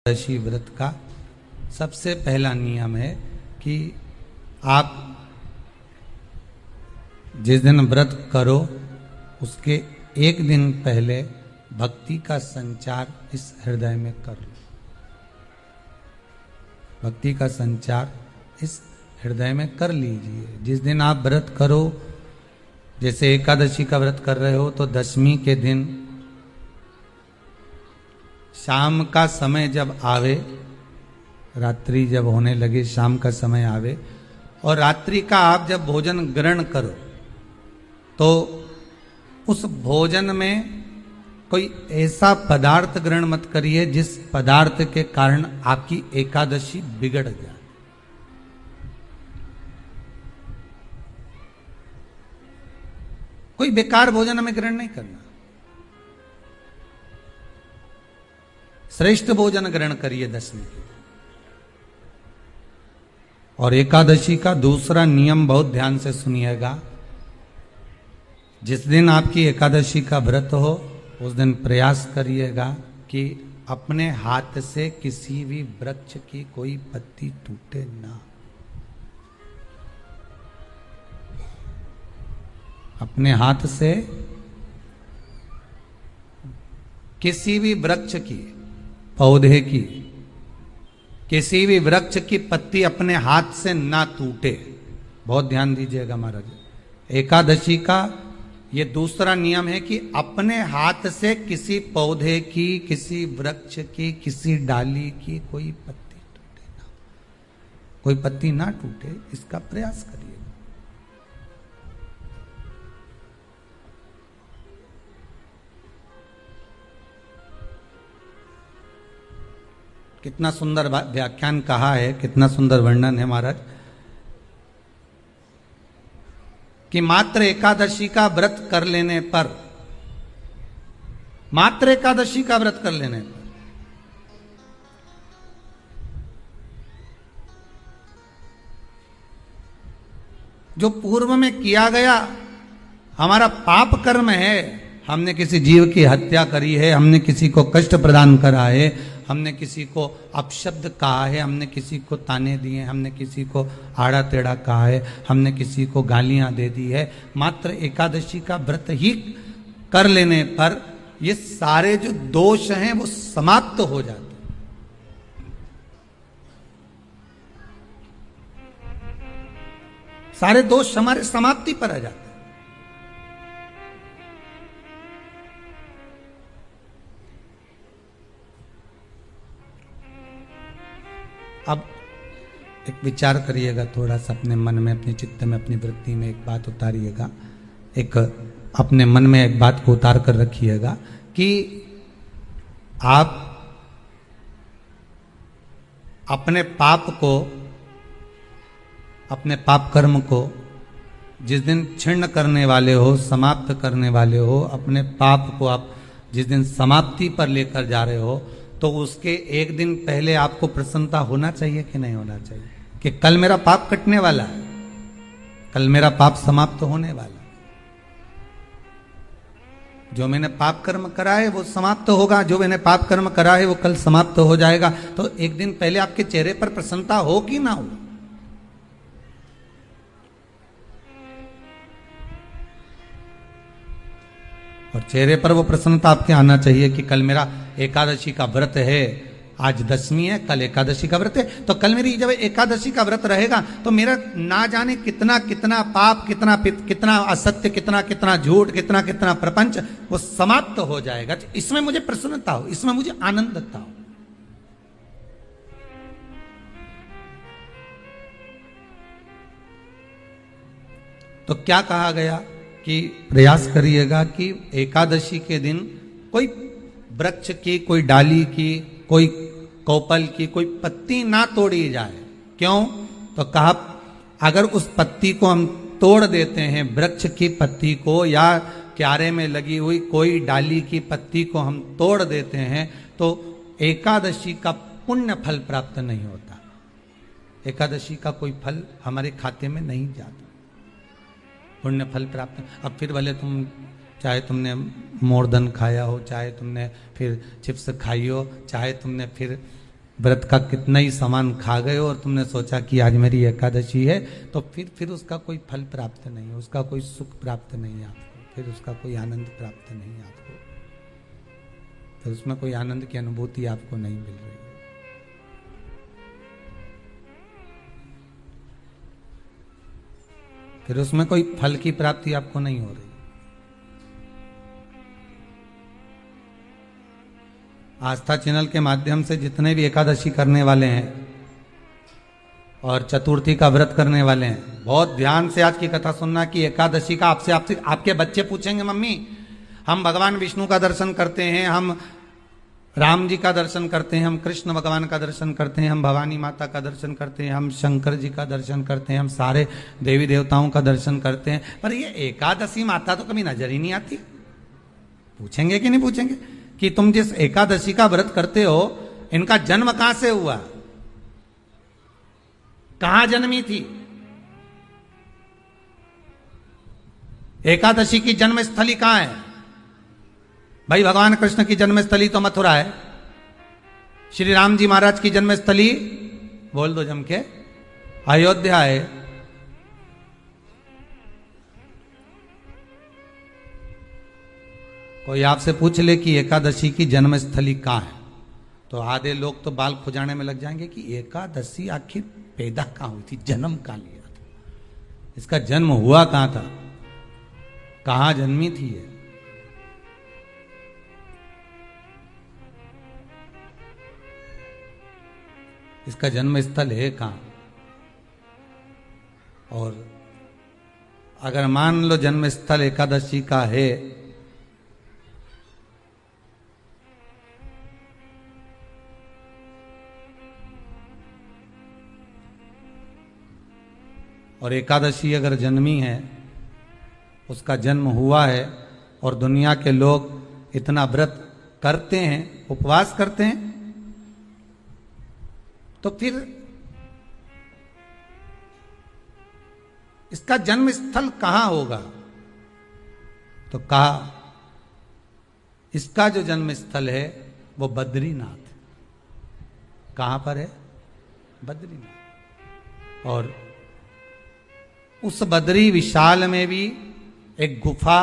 एकादशी व्रत का सबसे पहला नियम है कि आप जिस दिन व्रत करो उसके एक दिन पहले भक्ति का संचार इस हृदय में कर लो। भक्ति का संचार इस हृदय में कर लीजिए। जिस दिन आप व्रत करो, जैसे एकादशी का व्रत कर रहे हो तो दशमी के दिन शाम का समय जब आवे, रात्रि जब होने लगे, शाम का समय आवे और रात्रि का आप जब भोजन ग्रहण करो तो उस भोजन में कोई ऐसा पदार्थ ग्रहण मत करिए जिस पदार्थ के कारण आपकी एकादशी बिगड़ जाए। कोई बेकार भोजन हमें ग्रहण नहीं करना, श्रेष्ठ भोजन ग्रहण करिए दशमी के। और एकादशी का दूसरा नियम बहुत ध्यान से सुनिएगा। जिस दिन आपकी एकादशी का व्रत हो उस दिन प्रयास करिएगा कि अपने हाथ से किसी भी वृक्ष की कोई पत्ती टूटे ना। अपने हाथ से किसी भी वृक्ष की, पौधे की, किसी भी वृक्ष की पत्ती अपने हाथ से ना टूटे। बहुत ध्यान दीजिएगा महाराज। एकादशी का ये दूसरा नियम है कि अपने हाथ से किसी पौधे की, किसी वृक्ष की, किसी डाली की कोई पत्ती टूटे ना, कोई पत्ती ना टूटे, इसका प्रयास करिए। कितना सुंदर व्याख्यान कहा है, कितना सुंदर वर्णन है महाराज कि मात्र एकादशी का व्रत कर लेने पर, मात्र एकादशी का व्रत कर लेने पर जो पूर्व में किया गया हमारा पाप कर्म है, हमने किसी जीव की हत्या करी है, हमने किसी को कष्ट प्रदान करा है, हमने किसी को अपशब्द कहा है, हमने किसी को ताने दिए, हमने किसी को आड़ा टेढ़ा कहा है, हमने किसी को गालियां दे दी है, मात्र एकादशी का व्रत ही कर लेने पर ये सारे जो दोष हैं वो समाप्त हो जाते हैं। सारे दोष हमारे समाप्ति पर आ जाते हैं। अब एक विचार करिएगा थोड़ा सा अपने मन में, अपने चित्त में, अपनी वृत्ति में एक बात उतारिएगा। एक अपने मन में एक बात को उतार कर रखिएगा कि आप अपने पाप को, अपने पाप कर्म को जिस दिन क्षीण करने वाले हो, समाप्त करने वाले हो, अपने पाप को आप जिस दिन समाप्ति पर लेकर जा रहे हो तो उसके एक दिन पहले आपको प्रसन्नता होना चाहिए कि नहीं होना चाहिए कि कल मेरा पाप कटने वाला है, कल मेरा पाप समाप्त होने वाला है। जो मैंने पाप कर्म करा है वो समाप्त होगा, जो मैंने पाप कर्म करा है वो कल समाप्त हो जाएगा। तो एक दिन पहले आपके चेहरे पर प्रसन्नता हो कि ना हो। और चेहरे पर वो प्रसन्नता आपके आना चाहिए कि कल मेरा एकादशी का व्रत है, आज दशमी है, कल एकादशी का व्रत है, तो कल मेरी जब एकादशी का व्रत रहेगा तो मेरा ना जाने कितना कितना पाप, कितना कितना असत्य, कितना कितना झूठ, कितना कितना प्रपंच वो समाप्त हो जाएगा। इसमें मुझे प्रसन्नता हो, इसमें मुझे आनंदता हो। तो क्या कहा गया कि प्रयास करिएगा कि एकादशी के दिन कोई वृक्ष की, कोई डाली की, कोई कोपल की कोई पत्ती ना तोड़ी जाए। क्यों? तो कहा अगर उस पत्ती को हम तोड़ देते हैं, वृक्ष की पत्ती को या क्यारे में लगी हुई कोई डाली की पत्ती को हम तोड़ देते हैं तो एकादशी का पुण्य फल प्राप्त नहीं होता। एकादशी का कोई फल हमारे खाते में नहीं जाता, पुण्य फल प्राप्त। अब फिर भले तुम चाहे तुमने मोरधन खाया हो, चाहे तुमने फिर चिप्स खाई हो, चाहे तुमने फिर व्रत का कितना ही सामान खा गए हो और तुमने सोचा कि आज मेरी एकादशी है, तो फिर उसका कोई फल प्राप्त नहीं है, उसका कोई सुख प्राप्त नहीं है आपको, फिर उसका कोई आनंद प्राप्त नहीं है आपको, फिर उसमें कोई आनंद की अनुभूति आपको नहीं मिल रही है। फिर उसमें कोई फल की प्राप्ति आपको नहीं हो रही। आस्था चैनल के माध्यम से जितने भी एकादशी करने वाले हैं और चतुर्थी का व्रत करने वाले हैं, बहुत ध्यान से आज की कथा सुनना कि एकादशी का आपसे आपके बच्चे पूछेंगे, मम्मी हम भगवान विष्णु का दर्शन करते हैं, हम राम जी का दर्शन करते हैं, हम कृष्ण भगवान का दर्शन करते हैं, हम भवानी माता का दर्शन करते हैं, हम शंकर जी का दर्शन करते हैं, हम सारे देवी देवताओं का दर्शन करते हैं, पर ये एकादशी माता तो कभी नजर ही नहीं आती। पूछेंगे कि नहीं पूछेंगे कि तुम जिस एकादशी का व्रत करते हो, इनका जन्म कहां से हुआ, कहां जन्मी थी? एकादशी की जन्मस्थली कहां है? भाई भगवान कृष्ण की जन्मस्थली तो मथुरा है, श्री राम जी महाराज की जन्मस्थली बोल दो जम के अयोध्या है। कोई आपसे पूछ ले कि एकादशी की जन्मस्थली कहां है, तो आधे लोग तो बाल खुजाने में लग जाएंगे कि एकादशी आखिर पैदा कहां हुई थी, जन्म कहां लिया था, इसका जन्म हुआ कहां था, कहां जन्मी थी ये? इसका जन्म स्थल है कहां? और अगर मान लो जन्म स्थल एकादशी का है, और एकादशी अगर जन्मी है, उसका जन्म हुआ है, और दुनिया के लोग इतना व्रत करते हैं, उपवास करते हैं, तो फिर इसका जन्म स्थल कहां होगा? तो कहा इसका जो जन्म स्थल है वो बद्रीनाथ। कहां पर है? बद्रीनाथ। और उस बद्री विशाल में भी एक गुफा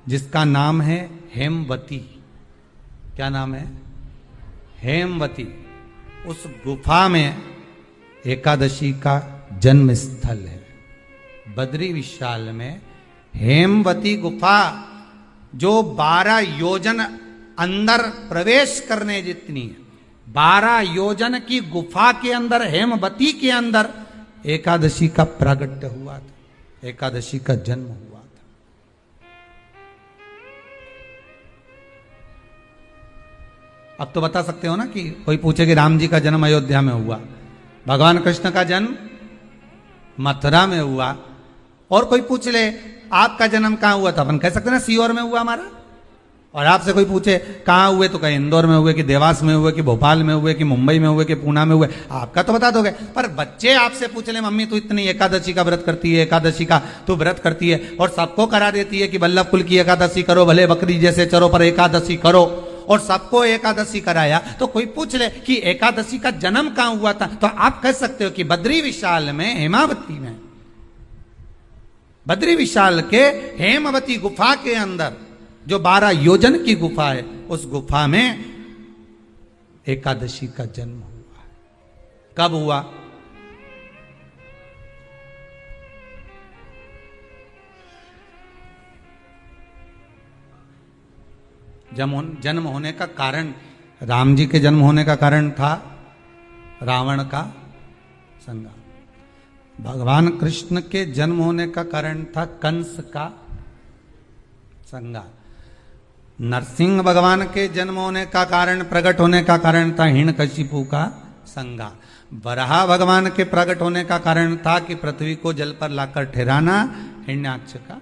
जिसका नाम है हेमवती। क्या नाम है? हेमवती। उस गुफा में एकादशी का जन्म स्थल है। बद्री विशाल में हेमवती गुफा, जो 12 योजन अंदर प्रवेश करने जितनी है, 12 योजन की गुफा के अंदर, हेमवती के अंदर एकादशी का प्रागट्य हुआ था, एकादशी का जन्म हुआ था। अब तो बता सकते हो ना कि कोई पूछे कि राम जी का जन्म अयोध्या में हुआ, भगवान कृष्ण का जन्म मथुरा में हुआ, और कोई पूछ ले आपका जन्म कहां हुआ था, अपन कह सकते ना सीहोर में हुआ हमारा। और आपसे कोई पूछे कहां हुए, तो कहीं इंदौर में हुए, कि देवास में हुए, कि भोपाल में हुए, कि मुंबई में हुए, कि पूना में हुए, आपका तो बता दोगे। पर बच्चे आपसे पूछ ले मम्मी तू इतनी एकादशी का व्रत करती है, एकादशी का तू व्रत करती है, और सबको करा देती है कि बल्लभ कुल की एकादशी करो, भले बकरी जैसे चरो पर एकादशी करो, और सबको एकादशी कराया, तो कोई पूछ ले कि एकादशी का जन्म कहां हुआ था, तो आप कह सकते हो कि बद्री विशाल में, हेमावती में, बद्री विशाल के हेमवती गुफा के अंदर, जो 12 योजन की गुफा है, उस गुफा में एकादशी का जन्म हुआ। कब हुआ? जन्म होने का कारण, राम जी के जन्म होने का कारण था रावण का संहार। भगवान कृष्ण के जन्म होने का कारण था कंस का संहार। नरसिंह भगवान के जन्म होने का कारण, प्रकट होने का कारण था हिरण्यकशिपु का संहार। वराह भगवान के प्रकट होने का कारण था कि पृथ्वी को जल पर लाकर ठहराना, हिरण्याक्ष का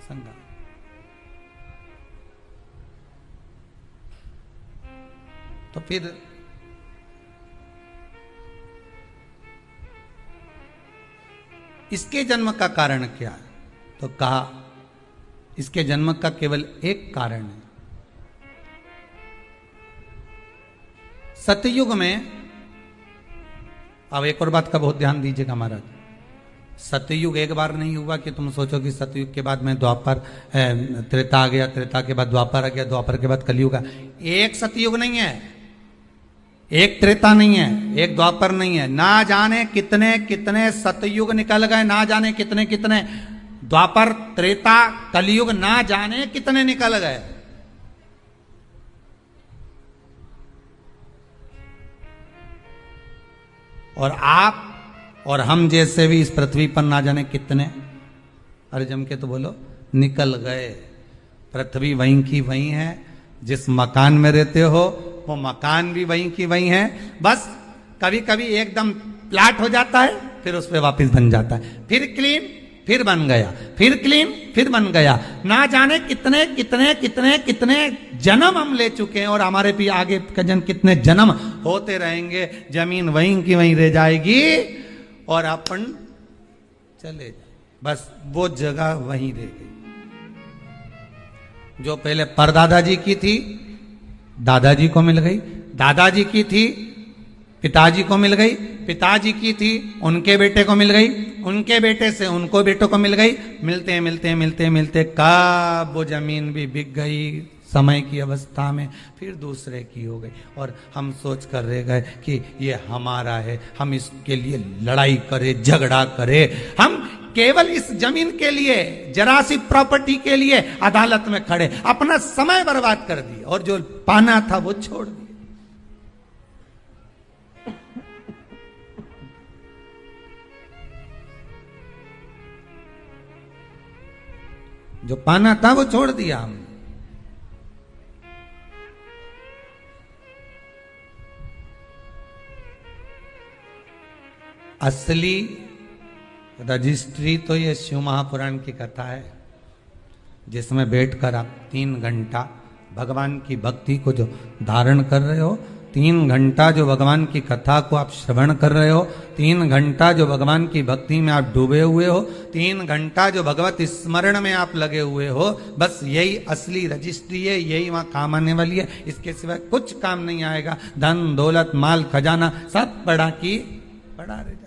संहार। तो फिर इसके जन्म का कारण क्या है? तो कहा इसके जन्म का केवल एक कारण है, सतयुग में, अब एक और बात का बहुत ध्यान दीजिएगा महाराज, सतयुग एक बार नहीं हुआ कि तुम सोचो कि सतयुग के बाद में द्वापर त्रेता आ गया, त्रेता के बाद द्वापर आ गया, द्वापर के बाद कलयुग आ। एक सतयुग नहीं है, एक त्रेता नहीं है, एक द्वापर नहीं है, ना जाने कितने कितने सतयुग निकल गए, ना जाने कितने कितने द्वापर त्रेता कलयुग, ना जाने कितने निकल गए। और आप और हम जैसे भी इस पृथ्वी पर ना जाने कितने, अरे जम के तो बोलो, निकल गए। पृथ्वी वहीं की वहीं है, जिस मकान में रहते हो वो मकान भी वहीं की वहीं है, बस कभी कभी एकदम प्लाट हो जाता है, फिर उस पर वापस बन जाता है, फिर क्लीन, फिर बन गया, फिर क्लीन, फिर बन गया। ना जाने कितने कितने कितने कितने जन्म हम ले चुके हैं, और हमारे भी आगे का जन्म कितने जन्म होते रहेंगे। जमीन वहीं की वहीं रह जाएगी और अपन चले जाए, बस वो जगह वहीं रह गई। जो पहले परदादा जी की थी दादाजी को मिल गई, दादाजी की थी पिताजी को मिल गई, पिताजी की थी उनके बेटे को मिल गई, उनके बेटे से उनको बेटों को मिल गई। मिलते मिलते मिलते मिलते कब वो जमीन भी बिक गई समय की अवस्था में, फिर दूसरे की हो गई, और हम सोच कर रह गए कि ये हमारा है, हम इसके लिए लड़ाई करें, झगड़ा करें, हम केवल इस जमीन के लिए, जरा सी प्रॉपर्टी के लिए अदालत में खड़े, अपना समय बर्बाद कर दिया, और जो पाना था वो छोड़ दिया। जो पाना था वो छोड़ दिया हमने। असली रजिस्ट्री तो ये शिव महापुराण की कथा है, जिसमें बैठकर आप 3 घंटा भगवान की भक्ति को जो धारण कर रहे हो, 3 घंटा जो भगवान की कथा को आप श्रवण कर रहे हो, 3 घंटा जो भगवान की भक्ति में आप डूबे हुए हो, 3 घंटा जो भगवत स्मरण में आप लगे हुए हो, बस यही असली रजिस्ट्री है, यही वहां काम आने वाली है। इसके सिवाय कुछ काम नहीं आएगा। धन दौलत माल खजाना सब पड़ा की पड़ा रह जाना,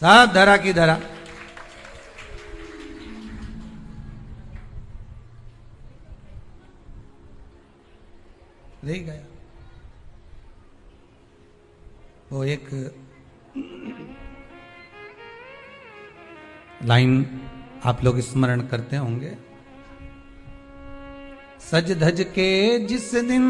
सब धरा की धरा। रह गया। वो एक लाइन आप लोग स्मरण करते होंगे, सज धज के जिस दिन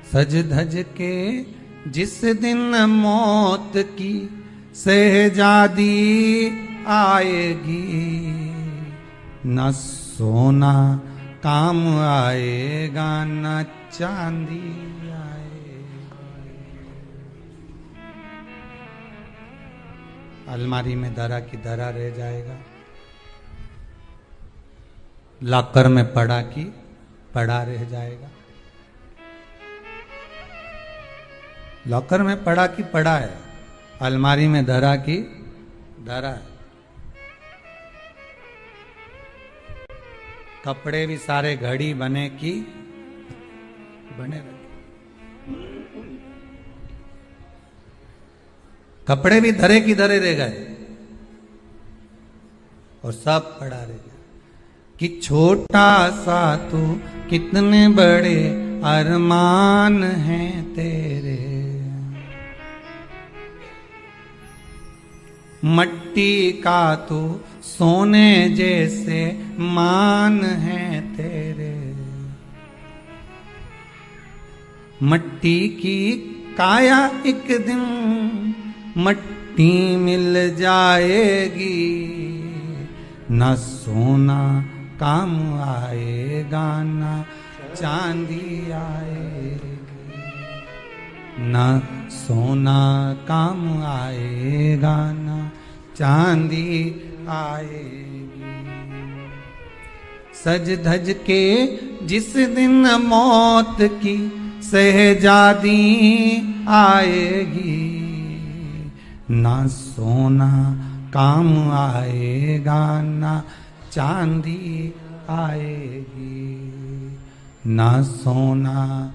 सज धज के जिस दिन मौत की शहजादी आएगी, न सोना काम आएगा न चांदी आएगा। अलमारी में धरा की धरा रह जाएगा, लॉकर में पड़ा की पड़ा रह जाएगा। लॉकर में पड़ा की पड़ा है, अलमारी में धरा की धरा है। कपड़े भी सारे घड़ी बने की बने रहे, कपड़े भी धरे की धरे रह गए और सब पड़ा रह गया। कि छोटा सा तू कितने बड़े अरमान हैं तेरे, मट्टी का तू सोने जैसे मान है तेरे। मट्टी की काया एक दिन मट्टी मिल जाएगी, न सोना काम आएगा न चांदी आएगी, न सोना काम आएगा न चांदी आएगी। सज धज के जिस दिन मौत की शहजादी आएगी, ना सोना काम आएगा, ना चांदी आएगी, ना सोना